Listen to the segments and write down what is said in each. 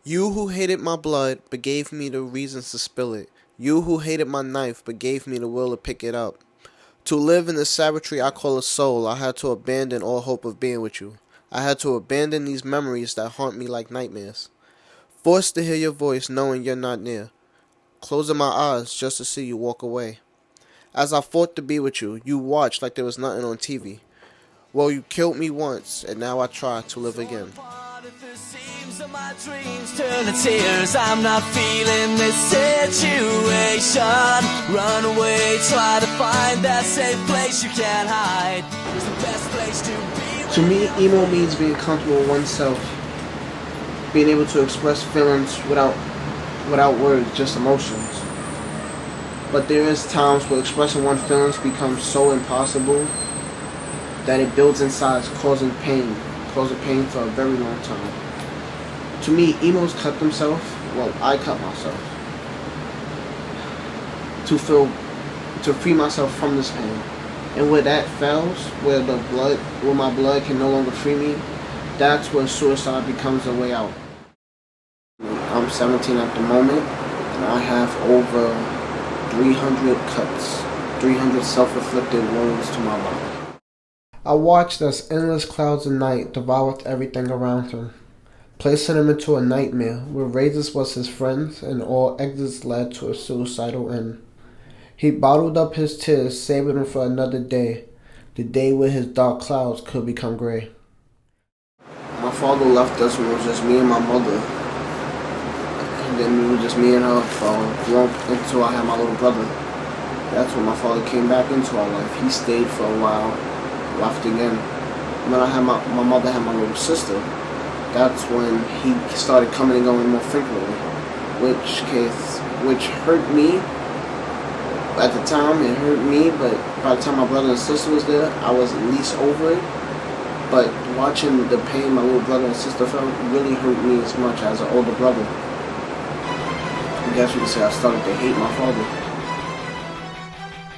You who hated my blood, but gave me the reasons to spill it. You who hated my knife, but gave me the will to pick it up. To live in the savagery I call a soul, I had to abandon all hope of being with you. I had to abandon these memories that haunt me like nightmares. Forced to hear your voice knowing you're not near. Closing my eyes just to see you walk away. As I fought to be with you, you watched like there was nothing on TV. Well, you killed me once, and now I try to live again. My dreams turn to tears. I'm not feeling this situation. Run away, try to find that safe place you can't hide. It's the best place to be. To me, emo means being comfortable with oneself, being able to express feelings without words, just emotions. But there is times where expressing one's feelings becomes so impossible that it builds inside, causing pain for a very long time. To me, emos cut themselves. Well, I cut myself to free myself from this pain. And where that fails, where my blood can no longer free me, that's where suicide becomes a way out. I'm 17 at the moment, and I have over 300 cuts, 300 self-inflicted wounds to my body. I watched as endless clouds of night devoured everything around him, placing him into a nightmare where razors was his friends and all exits led to a suicidal end. He bottled up his tears, saving them for another day, the day where his dark clouds could become gray. My father left us when it was just me and my mother. And then we were just me and her for long until I had my little brother. That's when my father came back into our life. He stayed for a while, left again. And then my mother had my little sister. That's when he started coming and going more frequently, which hurt me. At the time, it hurt me, but by the time my brother and sister was there, I was at least over it. But watching the pain my little brother and sister felt really hurt me as much as an older brother. I guess you could say I started to hate my father.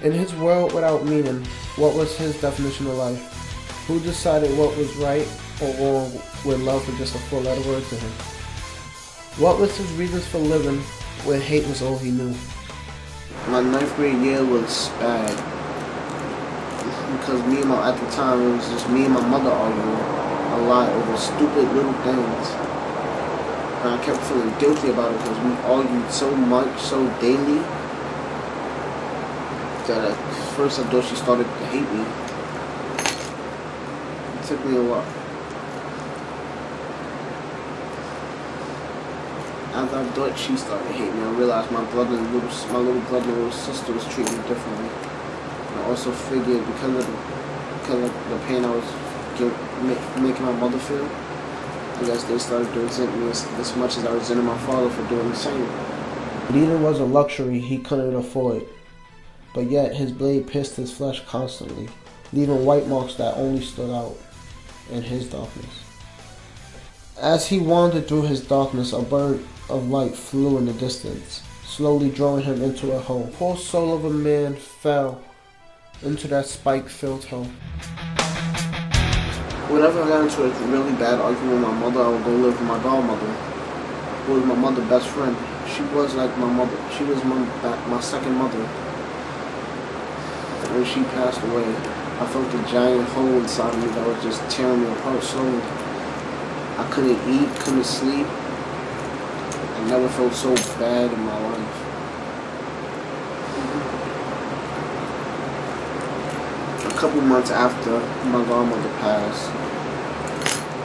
In his world without meaning, what was his definition of life? Who decided what was right or wrong where love was just a four-letter word to him? What was his reasons for living where hate was all he knew? My 9th grade year was bad because at the time it was just me and my mother arguing a lot over stupid little things. And I kept feeling guilty about it because we argued so much, so daily, that at first I thought she started to hate me. It took me a while. After I thought she started to hate me, I realized my little brother and little sister was treating me differently. And I also figured because of the pain I was making my mother feel, I guess they started to resent me as much as I resented my father for doing the same. Bleeding was a luxury he couldn't afford, but yet his blade pierced his flesh constantly, leaving white marks that only stood out in his darkness. As he wandered through his darkness, a bird of light flew in the distance, slowly drawing him into a hole. The poor soul of a man fell into that spike-filled hole. Whenever I got into a really bad argument with my mother, I would go live with my godmother, who was my mother's best friend. She was like my mother. She was my second mother. When she passed away, I felt a giant hole inside of me that was just tearing me apart slowly. I couldn't eat, couldn't sleep. I never felt so bad in my life. A couple months after my godmother passed,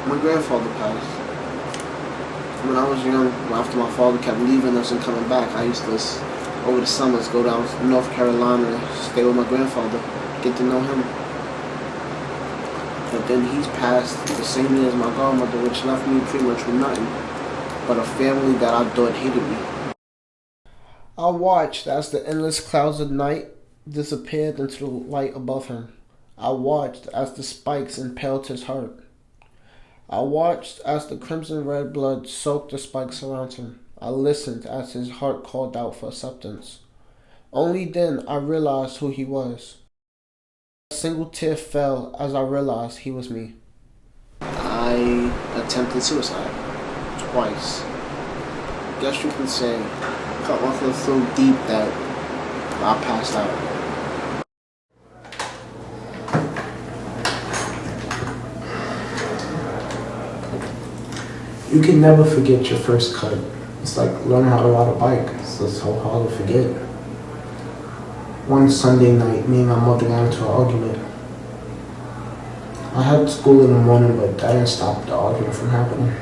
my grandfather passed. When I was young, after my father kept leaving us and coming back, I used to, over the summers, go down to North Carolina, stay with my grandfather, get to know him. But then he's passed the same year as my godmother, which left me pretty much with nothing but a family that I thought hated me. I watched as the endless clouds of night disappeared into the light above him. I watched as the spikes impaled his heart. I watched as the crimson red blood soaked the spikes around him. I listened as his heart called out for acceptance. Only then I realized who he was. A single tear fell as I realized he was me. I attempted suicide twice. guess you can say, cut off it so deep that I passed out. You can never forget your first cut. It's like learning how to ride a bike. It's so hard to forget. One Sunday night, me and my mother got into an argument. I had school in the morning, but that didn't stop the argument from happening.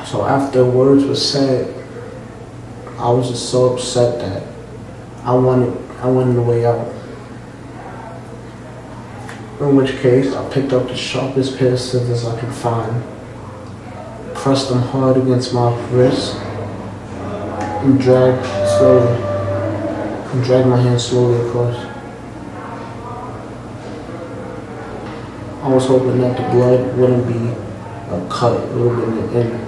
So after words were said, I was just so upset that I wanted a way out. In which case, I picked up the sharpest pair of scissors I could find, pressed them hard against my wrist, and dragged my hand slowly across. I was hoping that the blood wouldn't be a cut, it would have been the end.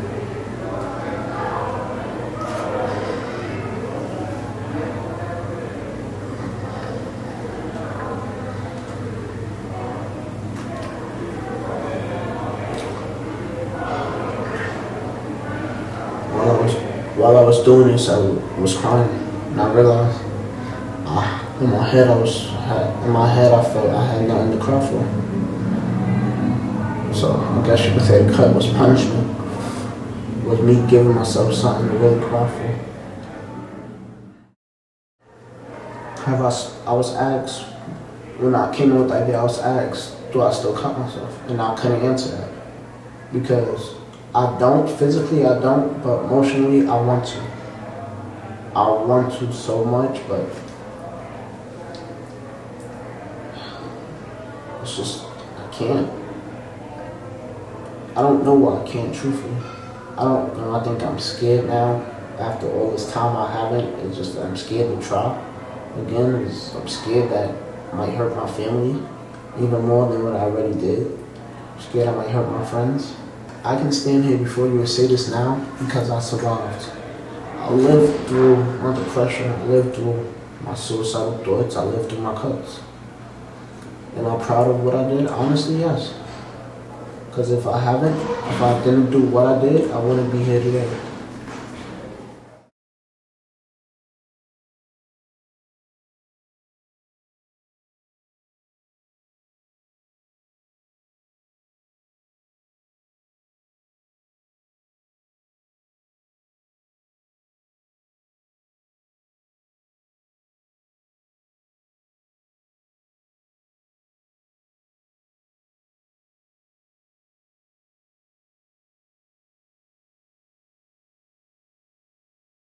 While I was doing this, I was crying, and I realized, in my head, I felt I had nothing to cry for. So I guess you could say the cut was punishment. It was me giving myself something to really cry for. I was asked, when I came up with the idea, I was asked, do I still cut myself? And I couldn't answer that. Because I don't, physically I don't, but emotionally I want to. I want to so much, but it's just, I can't. I don't know why I can't, truthfully. I don't know, I think I'm scared now. After all this time I haven't, it's just that I'm scared to try. Again, I'm scared that it might hurt my family, even more than what I already did. I'm scared I might hurt my friends. I can stand here before you and say this now because I survived. I lived through my depression, I lived through my suicidal thoughts, I lived through my cuts. Am I proud of what I did? Honestly, yes. Because if I didn't do what I did, I wouldn't be here today.